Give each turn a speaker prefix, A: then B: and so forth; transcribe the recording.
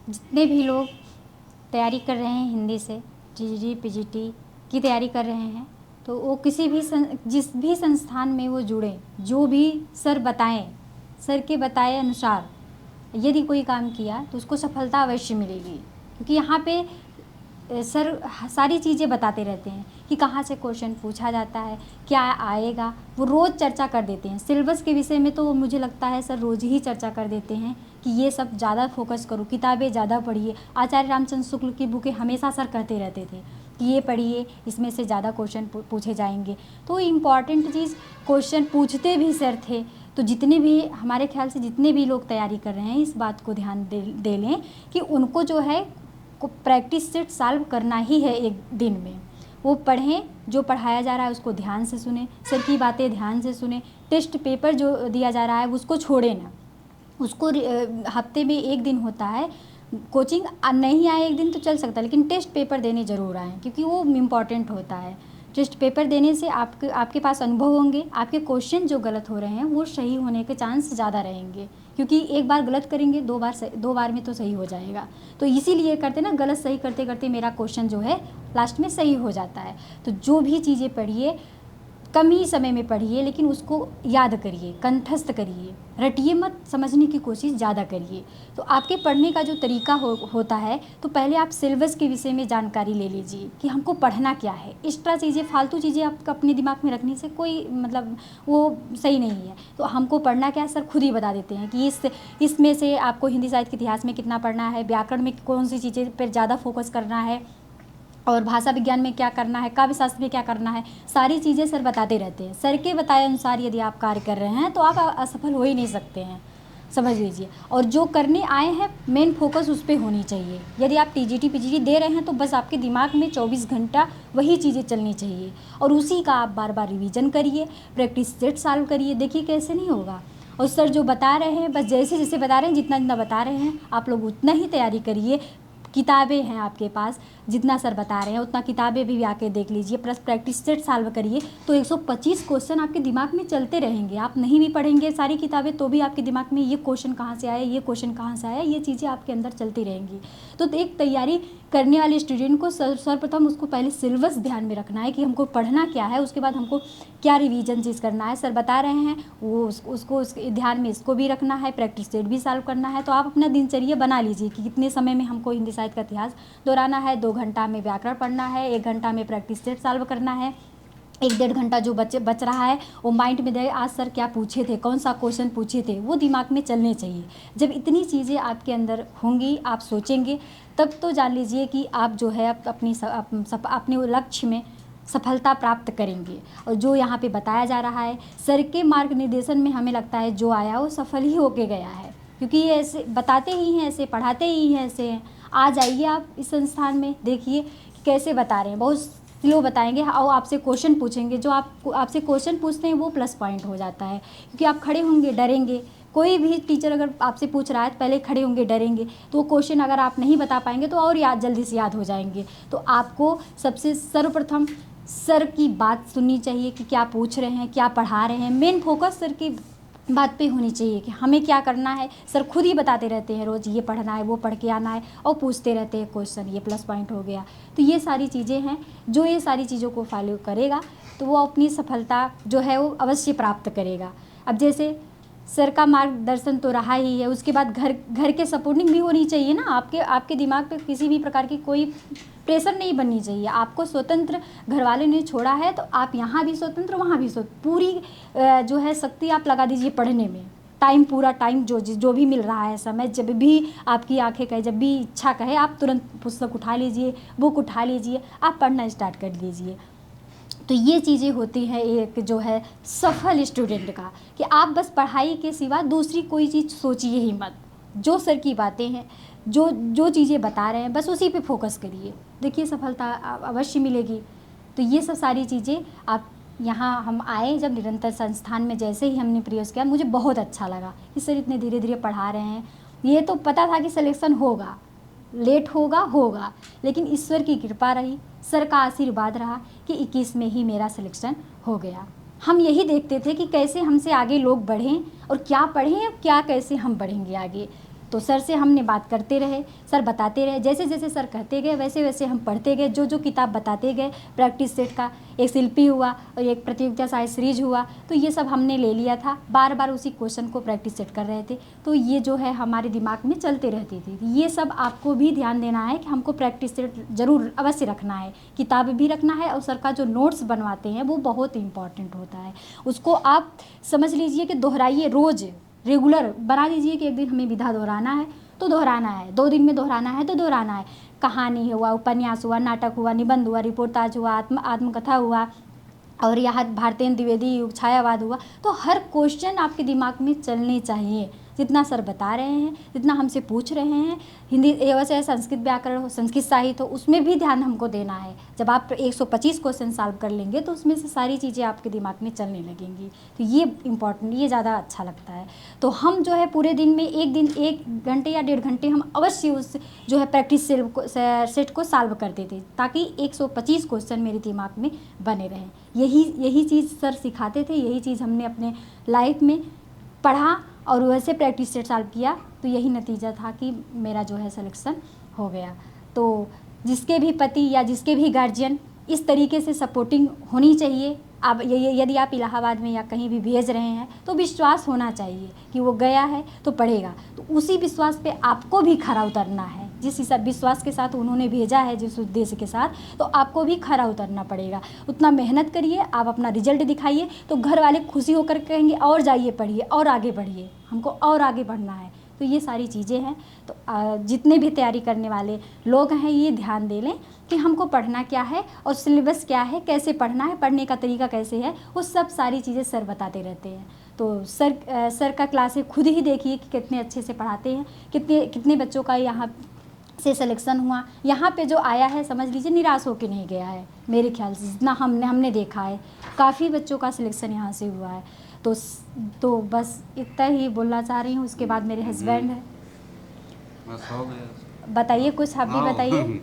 A: जितने भी लोग तैयारी कर रहे हैं हिंदी से, टीजीटी पीजीटी की तैयारी कर रहे हैं, तो वो किसी भी जिस भी संस्थान में वो जुड़े, जो भी सर बताएं, सर के बताए अनुसार यदि कोई काम किया तो उसको सफलता अवश्य मिलेगी। क्योंकि यहाँ पे सर सारी चीज़ें बताते रहते हैं कि कहाँ से क्वेश्चन पूछा जाता है, क्या आएगा, वो रोज़ चर्चा कर देते हैं। सिलेबस के विषय में तो मुझे लगता है सर रोज़ ही चर्चा कर देते हैं कि ये सब ज़्यादा फोकस करो, किताबें ज़्यादा पढ़िए। आचार्य रामचंद्र शुक्ल की बुकें हमेशा सर कहते रहते थे कि ये पढ़िए, इसमें से ज़्यादा क्वेश्चन पूछे जाएंगे। तो इम्पॉर्टेंट चीज़ क्वेश्चन पूछते भी सर थे। तो जितने भी हमारे ख्याल से जितने भी लोग तैयारी कर रहे हैं, इस बात को ध्यान दे लें कि उनको जो है को प्रैक्टिस सेट सॉल्व करना ही है। एक दिन में वो पढ़ें, जो पढ़ाया जा रहा है उसको ध्यान से सुने, सर की बातें ध्यान से सुने। टेस्ट पेपर जो दिया जा रहा है उसको छोड़े ना, उसको हफ्ते में एक दिन होता है कोचिंग, नहीं आए एक दिन तो चल सकता है, लेकिन टेस्ट पेपर देने ज़रूर आएँ, क्योंकि वो इम्पॉर्टेंट होता है। टेस्ट पेपर देने से आपके पास अनुभव होंगे, आपके क्वेश्चन जो गलत हो रहे हैं वो सही होने के चांस ज़्यादा रहेंगे। क्योंकि एक बार गलत करेंगे, दो बार में तो सही हो जाएगा। तो इसीलिए करते ना, गलत सही करते करते मेरा क्वेश्चन जो है लास्ट में सही हो जाता है। तो जो भी चीज़ें पढ़िए कम ही समय में पढ़िए, लेकिन उसको याद करिए, कंठस्थ करिए, रटिए मत, समझने की कोशिश ज़्यादा करिए। तो आपके पढ़ने का जो तरीका होता है, तो पहले आप सिलेबस के विषय में जानकारी ले लीजिए कि हमको पढ़ना क्या है। एक्स्ट्रा चीज़ें, फालतू चीज़ें आप अपने दिमाग में रखने से कोई मतलब वो सही नहीं है। तो हमको पढ़ना क्या है, सर खुद ही बता देते हैं कि इसमें से आपको हिंदी साहित्य के इतिहास में कितना पढ़ना है, व्याकरण में कौन सी चीज़ें पर ज़्यादा फोकस करना है, और भाषा विज्ञान में क्या करना है, काव्य शास्त्र में क्या करना है, सारी चीज़ें सर बताते रहते हैं। सर के बताए अनुसार यदि आप कार्य कर रहे हैं तो आप असफल हो ही नहीं सकते हैं, समझ लीजिए। और जो करने आए हैं मेन फोकस उस पर होनी चाहिए। यदि आप टीजीटी पीजीटी दे रहे हैं तो बस आपके दिमाग में 24 घंटा वही चीज़ें चलनी चाहिए, और उसी का आप बार बार रिवीजन करिए, प्रैक्टिस सेट सॉल्व करिए। देखिए कैसे नहीं होगा। और सर जो बता रहे हैं, बस जैसे जैसे बता रहे हैं, जितना जितना बता रहे हैं आप लोग उतना ही तैयारी करिए। किताबें हैं आपके पास, जितना सर बता रहे हैं उतना किताबें भी आके देख लीजिए, प्लस प्रैक्टिस सेट सॉल्व करिए। तो 125 क्वेश्चन आपके दिमाग में चलते रहेंगे। आप नहीं भी पढ़ेंगे सारी किताबें तो भी आपके दिमाग में ये क्वेश्चन कहाँ से आया, ये क्वेश्चन कहाँ से आया, ये चीज़ें आपके अंदर चलती रहेंगी। तो एक तैयारी करने वाले स्टूडेंट को सर्वप्रथम उसको पहले सिलेबस ध्यान में रखना है कि हमको पढ़ना क्या है, उसके बाद हमको क्या रिवीजन चीज़ करना है। सर बता रहे हैं वो उसको ध्यान में इसको भी रखना है, प्रैक्टिस सेट भी सॉल्व करना है। तो आप अपना दिनचर्या बना लीजिए कि कितने समय में हमको हिंदी साहित्य का इतिहास दोहराना है, 2 घंटा में व्याकरण पढ़ना है, 1 घंटा में प्रैक्टिस सेट सॉल्व करना है, 1-1.5 घंटा जो बच रहा है वो माइंड में दे, आज सर क्या पूछे थे, कौन सा क्वेश्चन पूछे थे, वो दिमाग में चलने चाहिए। जब इतनी चीज़ें आपके अंदर होंगी, आप सोचेंगे, तब तो जान लीजिए कि आप जो है अपने लक्ष्य में सफलता प्राप्त करेंगे। और जो यहाँ पे बताया जा रहा है सर के मार्गनिर्देशन में, हमें लगता है जो आया वो सफल ही होके गया है, क्योंकि ये ऐसे बताते ही हैं, ऐसे पढ़ाते ही हैं, ऐसे हैं। आ जाइए आप इस संस्थान में, देखिए कैसे बता रहे हैं, बहुत स्लो बताएंगे। और आपसे क्वेश्चन पूछेंगे, जो आपसे क्वेश्चन पूछते हैं वो प्लस पॉइंट हो जाता है, क्योंकि आप खड़े होंगे, डरेंगे। कोई भी टीचर अगर आपसे पूछ रहा है तो पहले खड़े होंगे, डरेंगे, तो वो क्वेश्चन अगर आप नहीं बता पाएंगे तो और जल्दी से याद हो जाएंगे। तो आपको सबसे सर्वप्रथम सर की बात सुननी चाहिए कि क्या पूछ रहे हैं, क्या पढ़ा रहे हैं। मेन फोकस सर की बात पे होनी चाहिए कि हमें क्या करना है। सर खुद ही बताते रहते हैं, रोज़ ये पढ़ना है, वो पढ़ के आना है, और पूछते रहते हैं क्वेश्चन, ये प्लस पॉइंट हो गया। तो ये सारी चीज़ें हैं, जो ये सारी चीज़ों को फॉलो करेगा तो वो अपनी सफलता जो है वो अवश्य प्राप्त करेगा। अब जैसे सर का मार्गदर्शन तो रहा ही है, उसके बाद घर के सपोर्टिंग भी होनी चाहिए ना। आपके दिमाग पे किसी भी प्रकार की कोई प्रेशर नहीं बननी चाहिए। आपको स्वतंत्र घर वाले ने छोड़ा है, तो आप यहाँ भी स्वतंत्र, वहाँ भी स्वतंत्र, पूरी जो है शक्ति आप लगा दीजिए पढ़ने में। टाइम, पूरा टाइम, जो भी मिल रहा है समय, जब भी आपकी आंखें कहे, जब भी इच्छा कहे, आप तुरंत पुस्तक उठा लीजिए, बुक उठा लीजिए, आप पढ़ना स्टार्ट कर लीजिए। तो ये चीज़ें होती हैं एक जो है सफल स्टूडेंट का, कि आप बस पढ़ाई के सिवा दूसरी कोई चीज़ सोचिए ही मत। जो सर की बातें हैं, जो चीज़ें बता रहे हैं, बस उसी पे फोकस करिए, देखिए सफलता अवश्य मिलेगी। तो ये सब सारी चीज़ें आप यहाँ हम आए जब निरंतर संस्थान में, जैसे ही हमने प्रयास किया, मुझे बहुत अच्छा लगा कि सर इतने धीरे धीरे पढ़ा रहे हैं। ये तो पता था कि सिलेक्शन होगा, लेट होगा, लेकिन ईश्वर की कृपा रही, सर का आशीर्वाद रहा कि 21 में ही मेरा सिलेक्शन हो गया। हम यही देखते थे कि कैसे हमसे आगे लोग बढ़ें, और क्या पढ़ें, क्या कैसे हम बढ़ेंगे आगे। तो सर से हमने बात करते रहे, सर बताते रहे, जैसे जैसे सर कहते गए वैसे वैसे हम पढ़ते गए, जो जो किताब बताते गए, प्रैक्टिस सेट का एक शिल्पी हुआ और एक प्रतियोगिता साहित्य सीरीज हुआ, तो ये सब हमने ले लिया था। बार बार उसी क्वेश्चन को प्रैक्टिस सेट कर रहे थे, तो ये जो है हमारे दिमाग में चलते रहती थी। ये सब आपको भी ध्यान देना है कि हमको प्रैक्टिस सेट ज़रूर अवश्य रखना है, किताब भी रखना है, और सर का जो नोट्स बनवाते हैं वो बहुत इंपॉर्टेंट होता है। उसको आप समझ लीजिए कि दोहराइए, रोज़ रेगुलर बना दीजिए कि एक दिन हमें विधा दोहराना है तो दोहराना है, 2 दिन में दोहराना है तो दोहराना है। कहानी हुआ, उपन्यास हुआ, नाटक हुआ, निबंध हुआ, रिपोर्टाज हुआ, आत्मकथा हुआ, और यहाँ भारतेंदु द्विवेदी युग, छायावाद हुआ, तो हर क्वेश्चन आपके दिमाग में चलने चाहिए। जितना सर बता रहे हैं, जितना हमसे पूछ रहे हैं, हिंदी वैसे संस्कृत व्याकरण हो, संस्कृत साहित्य हो, उसमें भी ध्यान हमको देना है। जब आप 125 क्वेश्चन सॉल्व कर लेंगे तो उसमें से सारी चीज़ें आपके दिमाग में चलने लगेंगी। तो ये इम्पॉर्टेंट, ये ज़्यादा अच्छा लगता है। तो हम जो है पूरे दिन में 1 घंटे या 1.5 घंटे हम अवश्य उस जो है प्रैक्टिस सेट को सॉल्व करते थे, ताकि 125 क्वेश्चन मेरे दिमाग में बने रहें। यही चीज़ सर सिखाते थे, यही चीज़ हमने अपने लाइफ में पढ़ा और वैसे प्रैक्टिस सेट सॉल्व किया, तो यही नतीजा था कि मेरा जो है सिलेक्शन हो गया। तो जिसके भी पति या जिसके भी गार्जियन इस तरीके से सपोर्टिंग होनी चाहिए। अब यदि आप इलाहाबाद में या कहीं भी भेज रहे हैं तो विश्वास होना चाहिए कि वो गया है तो पढ़ेगा, तो उसी विश्वास पे आपको भी खरा उतरना है। जिस हिसाब विश्वास के साथ उन्होंने भेजा है, जिस उद्देश्य के साथ, तो आपको भी खरा उतरना पड़ेगा। उतना मेहनत करिए, आप अपना रिजल्ट दिखाइए, तो घर वाले खुशी होकर कहेंगे और जाइए पढ़िए और आगे बढ़िए, हमको और आगे बढ़ना है। तो ये सारी चीज़ें हैं। तो जितने भी तैयारी करने वाले लोग हैं ये ध्यान दे लें कि हमको पढ़ना क्या है और सिलेबस क्या है, कैसे पढ़ना है, पढ़ने का तरीका कैसे है, वो सब सारी चीज़ें सर बताते रहते हैं। तो सर का क्लासेस खुद ही देखिए कि कितने अच्छे से पढ़ाते हैं, कितने बच्चों का यहाँ से सिलेक्शन हुआ। यहाँ पे जो आया है समझ लीजिए निराश होकर नहीं गया है, मेरे ख्याल से जितना हमने देखा है, काफ़ी बच्चों का सिलेक्शन यहाँ से हुआ है। तो बस इतना ही बोलना चाह रही हूँ। उसके बाद मेरे हस्बैंड है,
B: बस हो गया।
A: बताइए कुछ, आप भी बताइए।